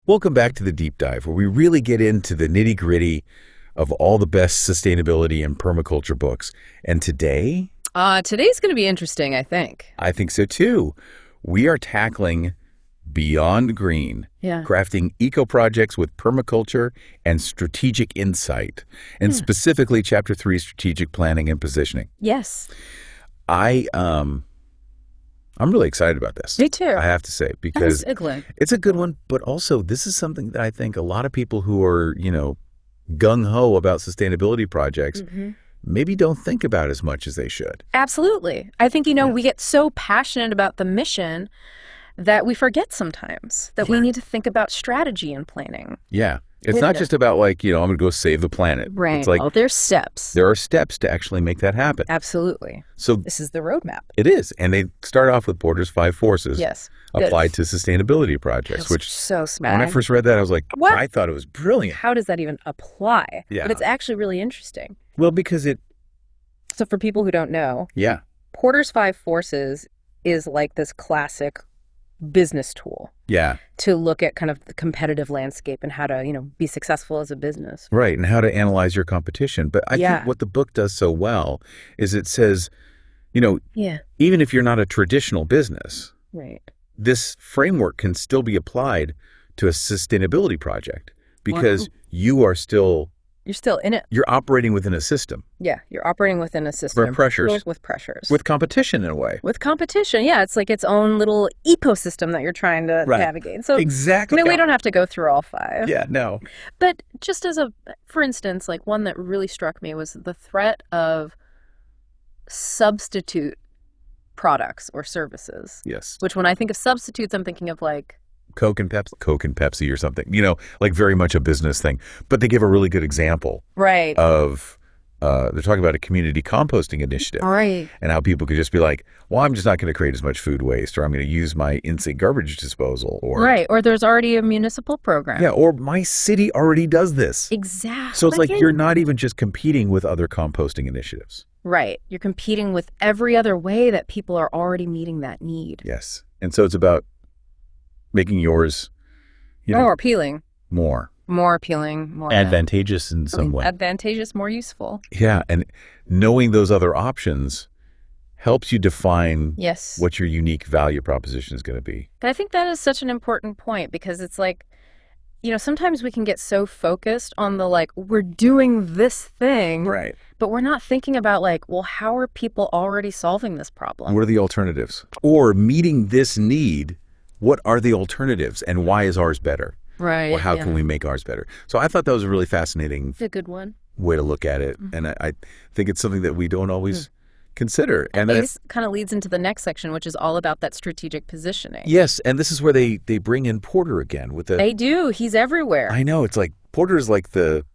Welcome back to the Deep Dive, where we really get into the nitty-gritty of all the best sustainability and permaculture books. And today? Today's going to be interesting, I think. I think so too. We are tackling Beyond Green, crafting eco-projects with permaculture and strategic insight, and specifically Chapter 3, Strategic Planning and Positioning. Yes. I'm really excited about this. Me too. I have to say, because it's a good one, but also this is something that I think a lot of people who are, gung-ho about sustainability projects maybe don't think about as much as they should. Absolutely. I think, we get so passionate about the mission that we forget sometimes that we need to think about strategy and planning. Yeah. It's not just about I'm going to go save the planet. Right. It's like, there's steps. There are steps to actually make that happen. Absolutely. So this is the roadmap. It is. And they start off with Porter's 5 forces. Yes. Applied to sustainability projects, which so smart. When I first read that, I was like, what? I thought it was brilliant. How does that even apply? Yeah. But it's actually really interesting. Well, because So for people who don't know, Porter's 5 forces is like this classic business tool. Yeah. To look at kind of the competitive landscape and how to, be successful as a business. Right. And how to analyze your competition. But I think what the book does so well is it says, even if you're not a traditional business, this framework can still be applied to a sustainability project because you're still in it. You're operating within a system. Yeah, you're operating within a system. With pressures. With competition in a way. With competition, yeah. It's like its own little ecosystem that you're trying to navigate. So exactly. We don't have to go through all 5. Yeah, no. But just for instance, like one that really struck me was the threat of substitute products or services. Yes. Which when I think of substitutes, I'm thinking of Coke and Pepsi or something, very much a business thing. But they give a really good example of, they're talking about a community composting initiative. And how people could just be like, well, I'm just not going to create as much food waste, or I'm going to use my in-sink garbage disposal. Or there's already a municipal program. Yeah, or my city already does this. Exactly. So it's like you're not even just competing with other composting initiatives. Right. You're competing with every other way that people are already meeting that need. Yes. And so it's about making yours more appealing. More appealing. More advantageous in some way. Advantageous, more useful. Yeah. And knowing those other options helps you define what your unique value proposition is going to be. But I think that is such an important point because it's like, sometimes we can get so focused on the we're doing this thing. Right. But we're not thinking about how are people already solving this problem? What are the alternatives? Or meeting this need, what are the alternatives and why is ours better? Right. Or how can we make ours better? So I thought that was a really fascinating it's a good one. Way to look at it. And I think it's something that we don't always consider. And this kind of leads into the next section, which is all about that strategic positioning. Yes. And this is where they bring in Porter again. They do. He's everywhere. I know. It's like Porter is like the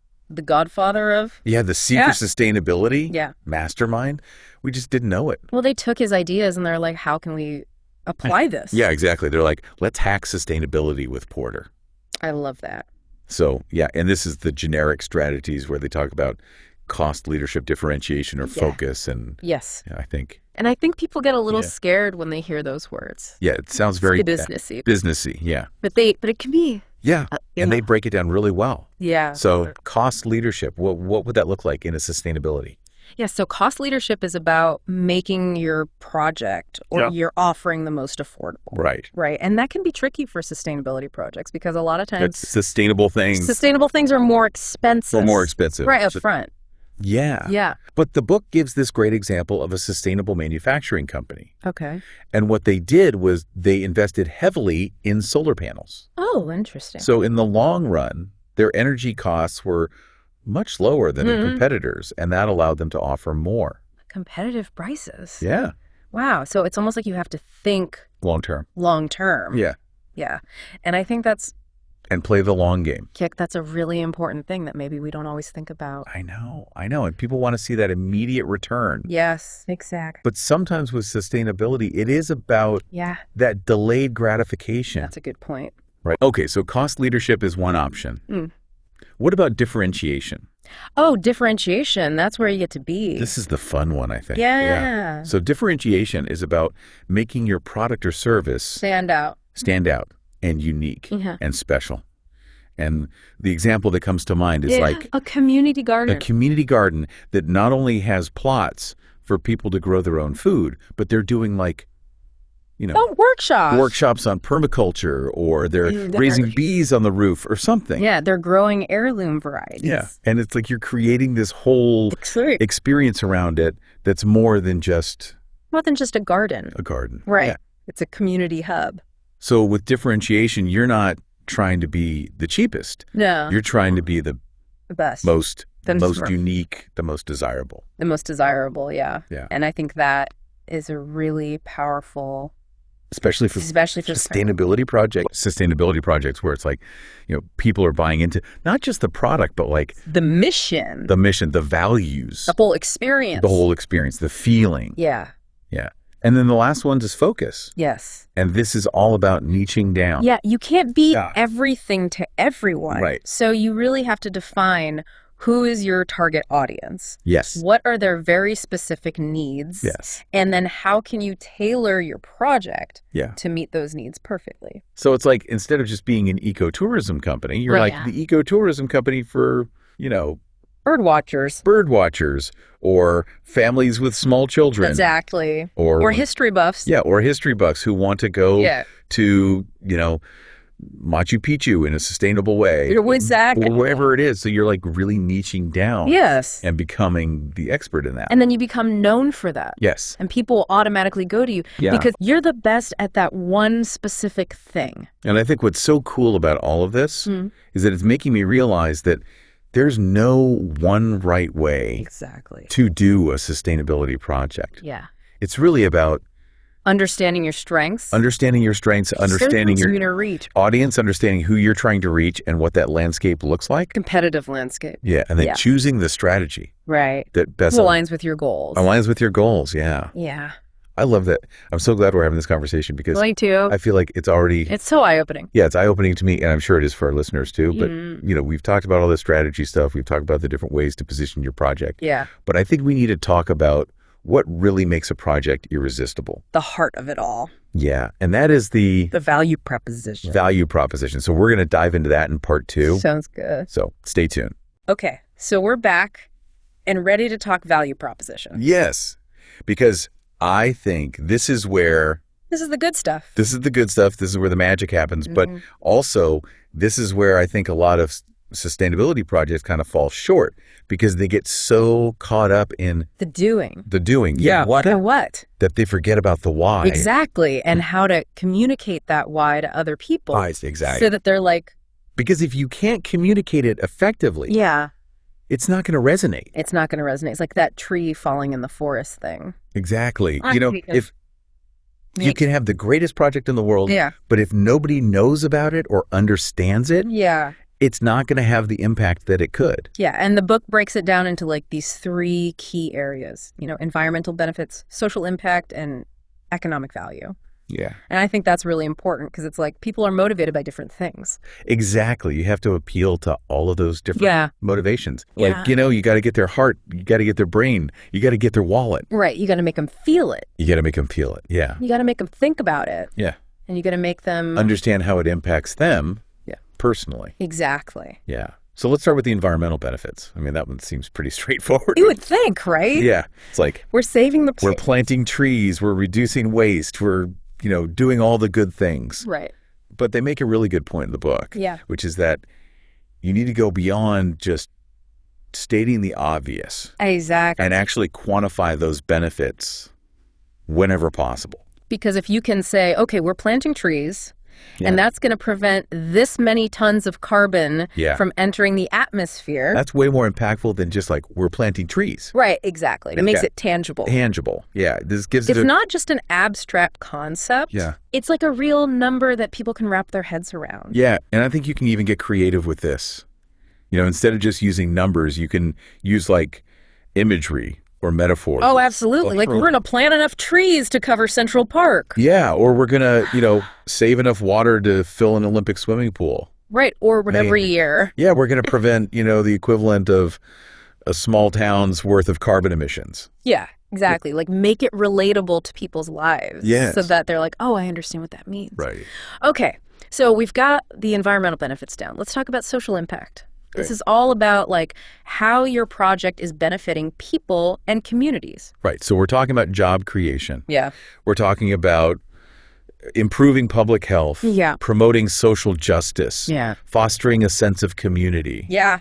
godfather of... Yeah, the secret sustainability mastermind. We just didn't know it. Well, they took his ideas and they're like, how can we apply this? Yeah, exactly. They're like, let's hack sustainability with Porter. I love that. So, yeah, and this is the generic strategies where they talk about cost leadership differentiation or focus. And I think people get a little scared when they hear those words. Yeah, it sounds very businessy. Businessy, yeah. But it can be. Yeah, and they break it down really well. Yeah. So cost leadership, what would that look like in a sustainability? Yeah, so cost leadership is about making your project or your offering the most affordable. Right. Right. And that can be tricky for sustainability projects because a lot of times sustainable things are more expensive. Or more expensive. Right, up front. Yeah. Yeah. But the book gives this great example of a sustainable manufacturing company. Okay. And what they did was they invested heavily in solar panels. Oh, interesting. So in the long run, their energy costs were much lower than their competitors, and that allowed them to offer more. Competitive prices. Yeah. Wow. So it's almost like you have to think long term. Yeah. Yeah. And I think and play the long game. That's a really important thing that maybe we don't always think about. I know. And people want to see that immediate return. Yes, exactly. But sometimes with sustainability, it is about that delayed gratification. That's a good point. Right. Okay, so cost leadership is one option. What about differentiation? Oh, differentiation. That's where you get to be. This is the fun one, I think. Yeah. So differentiation is about making your product or service stand out and unique and special. And the example that comes to mind is like a community garden. A community garden that not only has plots for people to grow their own food, but they're doing like, workshops on permaculture, or they're raising bees on the roof or something. Yeah, they're growing heirloom varieties. Yeah, and it's like you're creating this whole experience around it that's more than just a garden. A garden. Right. Yeah. It's a community hub. So with differentiation, you're not trying to be the cheapest. No. You're trying to be the best. Most unique, the most desirable. The most desirable, yeah. Yeah. And I think that is a really powerful, especially for sustainability projects where it's like, people are buying into not just the product, but like the mission, the values, the whole experience, the feeling. Yeah. Yeah. And then the last one is focus. Yes. And this is all about niching down. Yeah. You can't be everything to everyone. Right. So you really have to define who is your target audience. Yes. What are their very specific needs? Yes. And then how can you tailor your project to meet those needs perfectly? So it's like, instead of just being an ecotourism company, you're the ecotourism company for, bird watchers or families with small children. Exactly. Or history buffs. Yeah, or history buffs who want to go to, Machu Picchu in a sustainable way. Exactly. Or wherever it is. So you're like really niching down. Yes. And becoming the expert in that. And then you become known for that. Yes. And people automatically go to you because you're the best at that one specific thing. And I think what's so cool about all of this is that it's making me realize that there's no one right way to do a sustainability project. Yeah. It's really about understanding your strengths, understanding your reach, audience, understanding who you're trying to reach and what that landscape looks like. Competitive landscape. Yeah. And then choosing the strategy. Right. That best aligns with your goals. Yeah. Yeah. I love that. I'm so glad we're having this conversation because me too. I feel like it's so eye-opening. Yeah, it's eye-opening to me, and I'm sure it is for our listeners too. But, we've talked about all this strategy stuff. We've talked about the different ways to position your project. Yeah. But I think we need to talk about what really makes a project irresistible. The heart of it all. Yeah, and that is the value proposition. So we're going to dive into that in part 2. Sounds good. So stay tuned. Okay, so we're back and ready to talk value proposition. Yes, because I think this is where... This is the good stuff. This is the good stuff. This is where the magic happens. But also, this is where I think a lot of sustainability projects kind of fall short because they get so caught up in... The doing. Yeah. What? That they forget about the why. Exactly. And how to communicate that why to other people. Exactly. So that they're like... Because if you can't communicate it effectively... Yeah. It's not going to resonate. It's not going to resonate. It's like that tree falling in the forest thing. Exactly. If you can have the greatest project in the world, but if nobody knows about it or understands it, it's not going to have the impact that it could. Yeah, and the book breaks it down into like these 3 key areas, environmental benefits, social impact, and economic value. Yeah. And I think that's really important because it's like people are motivated by different things. Exactly. You have to appeal to all of those different motivations. Like, you got to get their heart, you got to get their brain, you got to get their wallet. Right. You got to make them feel it. Yeah. You got to make them think about it. Yeah. And you got to make them understand how it impacts them personally. Exactly. Yeah. So let's start with the environmental benefits. I mean, that one seems pretty straightforward. You would think, right? Yeah. It's like we're saving the planet. We're planting trees, we're reducing waste, we're doing all the good things. Right. But they make a really good point in the book. Yeah. Which is that you need to go beyond just stating the obvious. Exactly. And actually quantify those benefits whenever possible. Because if you can say, okay, we're planting trees, and that's going to prevent this many tons of carbon from entering the atmosphere. That's way more impactful than just like we're planting trees. Right, exactly. It makes it tangible. Yeah. This gives it's not just an abstract concept. Yeah. It's like a real number that people can wrap their heads around. Yeah. And I think you can even get creative with this. Instead of just using numbers, you can use like imagery or metaphors. Oh, absolutely. Like we're going to plant enough trees to cover Central Park. Yeah, or we're going to, save enough water to fill an Olympic swimming pool. Right, or every year. Yeah, we're going to prevent, the equivalent of a small town's worth of carbon emissions. Yeah, exactly. Like make it relatable to people's lives. Yes. So that they're like, oh, I understand what that means. Right. Okay, So we've got the environmental benefits down. Let's talk about social impact. This is all about like how your project is benefiting people and communities. Right. So we're talking about job creation. Yeah. We're talking about improving public health. Yeah. Promoting social justice. Yeah. Fostering a sense of community. Yeah.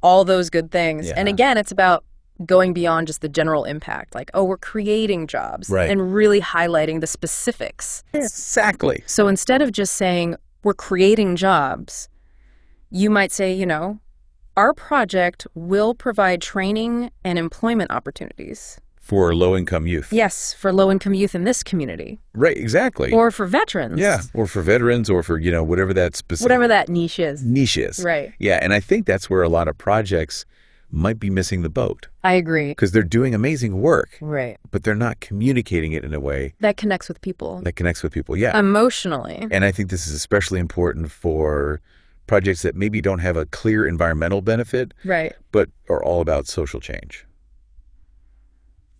All those good things. Yeah. And again, it's about going beyond just the general impact. Like, oh, we're creating jobs. Right. And really highlighting the specifics. Exactly. So instead of just saying we're creating jobs, you might say, you know, our project will provide training and employment opportunities. For low-income youth. Yes, for low-income youth in this community. Right, exactly. Or for veterans. Yeah, or for veterans, or for, whatever that specific... Whatever that niche is. Niche is. Right. Yeah, and I think that's where a lot of projects might be missing the boat. I agree. Because they're doing amazing work. Right. But they're not communicating it in a way... that connects with people. Yeah. Emotionally. And I think this is especially important for projects that maybe don't have a clear environmental benefit, right, but are all about social change.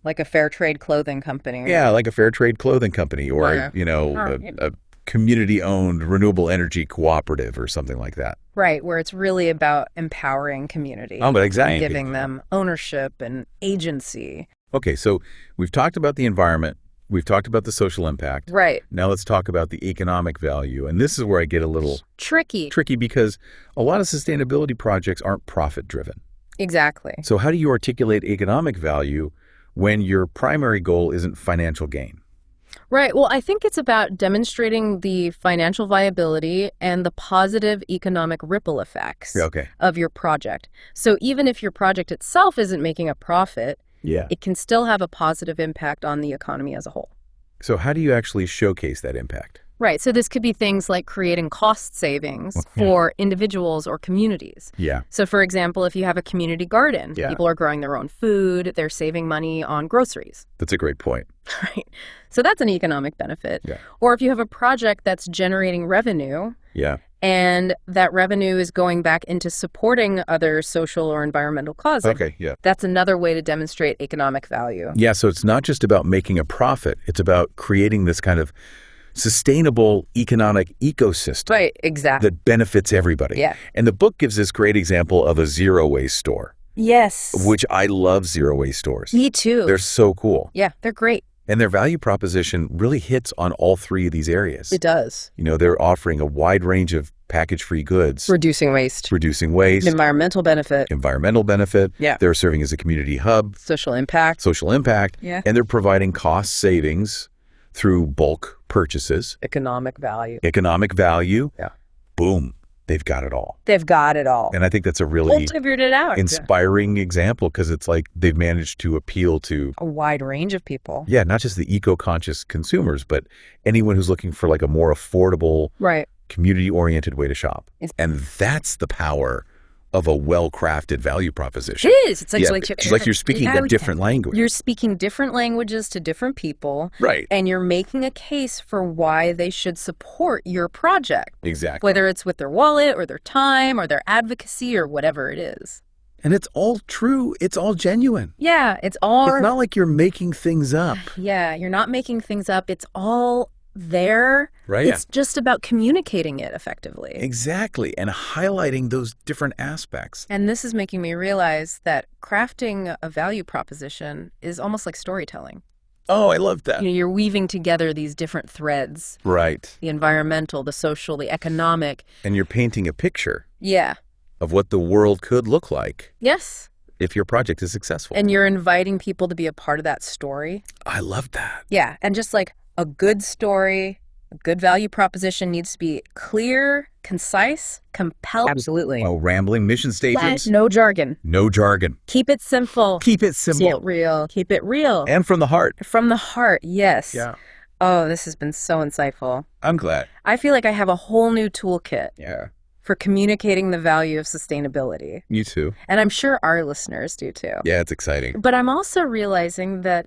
Like a fair trade clothing company. Yeah, like a fair trade clothing company or, a community-owned renewable energy cooperative or something like that. Right, where it's really about empowering community. Oh, but exactly. Giving them ownership and agency. Okay, so we've talked about the environment. We've talked about the social impact. Right. Now let's talk about the economic value. And this is where I get a little tricky because a lot of sustainability projects aren't profit-driven. Exactly. So how do you articulate economic value when your primary goal isn't financial gain? Right. Well, I think it's about demonstrating the financial viability and the positive economic ripple effects of your project. So even if your project itself isn't making a profit, it can still have a positive impact on the economy as a whole. So how do you actually showcase that impact? Right. So this could be things like creating cost savings for individuals or communities. Yeah. So, for example, if you have a community garden, people are growing their own food, they're saving money on groceries. That's a great point. Right. So that's an economic benefit. Yeah. Or if you have a project that's generating revenue. Yeah. And that revenue is going back into supporting other social or environmental causes. Okay, yeah. That's another way to demonstrate economic value. Yeah, so it's not just about making a profit. It's about creating this kind of sustainable economic ecosystem. Right, exactly. That benefits everybody. Yeah. And the book gives this great example of a zero-waste store. Yes. Which I love zero-waste stores. Me too. They're so cool. Yeah, they're great. And their value proposition really hits on all three of these areas. It does. They're offering a wide range of package-free goods. Reducing waste. Environmental benefit. Yeah. They're serving as a community hub. Social impact. Yeah. And they're providing cost savings through bulk purchases. Economic value. Yeah. Boom. They've got it all. And I think that's a really figured it out. inspiring example because it's like they've managed to appeal to a wide range of people. Yeah, not just the eco-conscious consumers, but anyone who's looking for like a more affordable, community-oriented way to shop. And that's the power of a well-crafted value proposition. It is. It's like you're speaking a different language. You're speaking different languages to different people. Right. And you're making a case for why they should support your project. Exactly. Whether it's with their wallet or their time or their advocacy or whatever it is. And it's all true. It's all genuine. Yeah, it's not like you're making things up. Yeah, you're not making things up. It's all there. Right. It's just about communicating it effectively. Exactly. And highlighting those different aspects. And this is making me realize that crafting a value proposition is almost like storytelling. Oh, I love that. You're weaving together these different threads. Right. The environmental, the social, the economic. And you're painting a picture. Yeah. Of what the world could look like. Yes. If your project is successful. And you're inviting people to be a part of that story. I love that. Yeah. And just like a good story, a good value proposition needs to be clear, concise, compelling. Absolutely. Oh, rambling mission statements. No jargon. No jargon. Keep it simple. Keep it simple. Keep it real. Keep it real. And from the heart. From the heart, yes. Yeah. Oh, this has been so insightful. I'm glad. I feel like I have a whole new toolkit. Yeah. For communicating the value of sustainability. You too. And I'm sure our listeners do too. Yeah, it's exciting. But I'm also realizing that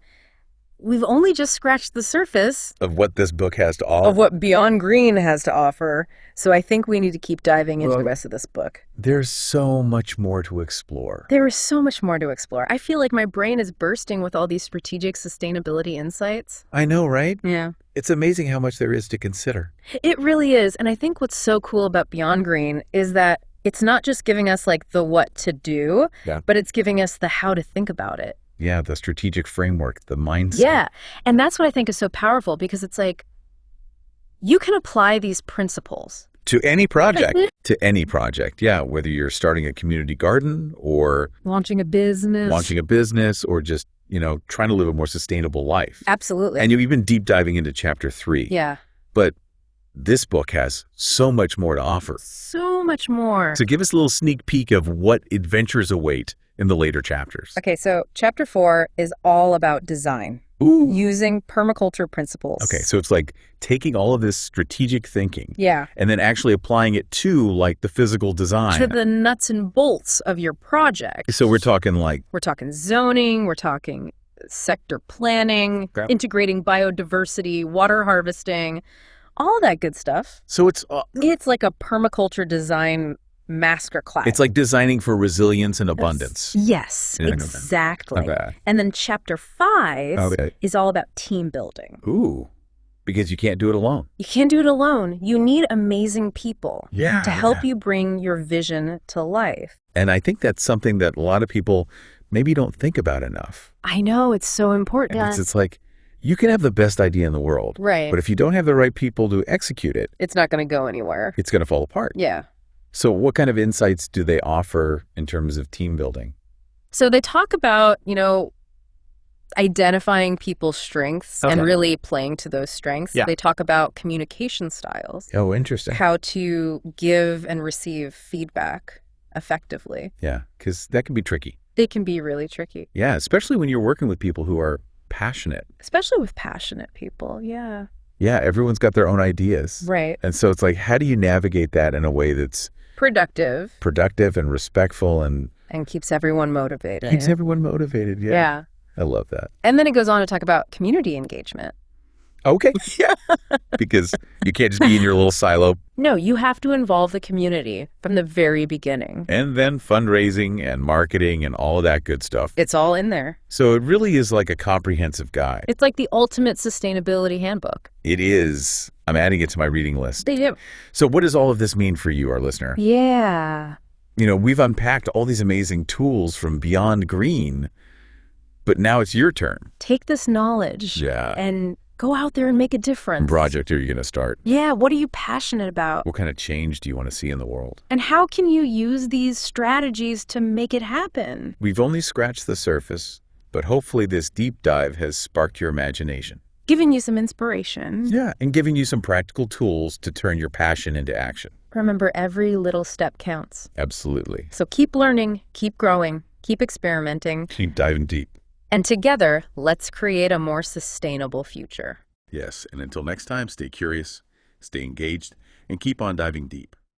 we've only just scratched the surface of what this book has to offer. Of what Beyond Green has to offer. So I think we need to keep diving into the rest of this book. There's so much more to explore. There is so much more to explore. I feel like my brain is bursting with all these strategic sustainability insights. I know, right? Yeah. It's amazing how much there is to consider. It really is. And I think what's so cool about Beyond Green is that it's not just giving us like the what to do, but it's giving us the how to think about it. Yeah, the strategic framework, the mindset. Yeah, and that's what I think is so powerful, because it's like you can apply these principles to any project. To any project, yeah, whether you're starting a community garden or launching a business or just, trying to live a more sustainable life. Absolutely. And you've been deep diving into chapter 3. Yeah. But this book has so much more to offer. So much more. So give us a little sneak peek of what adventures await in the later chapters. Okay, so chapter 4 is all about design. Ooh. Using permaculture principles. Okay, so it's like taking all of this strategic thinking. Yeah. And then actually applying it to like the physical design. To the nuts and bolts of your project. So we're talking zoning, we're talking sector planning, integrating biodiversity, water harvesting, all that good stuff. So it's like a permaculture design masterclass. It's like designing for resilience and abundance. Yes, exactly. Okay. And then chapter 5 is all about team building. Ooh, because you can't do it alone. You can't do it alone. You need amazing people to help you bring your vision to life. And I think that's something that a lot of people maybe don't think about enough. I know, it's so important. And it's like, you can have the best idea in the world. Right. But if you don't have the right people to execute it, it's not going to go anywhere. It's going to fall apart. Yeah. So what kind of insights do they offer in terms of team building? So they talk about, identifying people's strengths and really playing to those strengths. Yeah. They talk about communication styles. Oh, interesting. How to give and receive feedback effectively. Yeah, because that can be tricky. They can be really tricky. Yeah, especially when you're working with people who are passionate. Especially with passionate people, yeah. Yeah, everyone's got their own ideas. Right. And so it's like, how do you navigate that in a way that's productive and respectful and keeps everyone motivated. Yeah. Yeah. I love that. And then it goes on to talk about community engagement. Okay. Yeah. Because you can't just be in your little silo. No, you have to involve the community from the very beginning. And then fundraising and marketing and all of that good stuff. It's all in there. So it really is like a comprehensive guide. It's like the ultimate sustainability handbook. It is. I'm adding it to my reading list. They do. So what does all of this mean for you, our listener? Yeah. We've unpacked all these amazing tools from Beyond Green, but now it's your turn. Take this knowledge and go out there and make a difference. What project are you going to start? Yeah, what are you passionate about? What kind of change do you want to see in the world? And how can you use these strategies to make it happen? We've only scratched the surface, but hopefully this deep dive has sparked your imagination. Giving you some inspiration. Yeah, and giving you some practical tools to turn your passion into action. Remember, every little step counts. Absolutely. So keep learning, keep growing, keep experimenting. Keep diving deep. And together, let's create a more sustainable future. Yes, and until next time, stay curious, stay engaged, and keep on diving deep.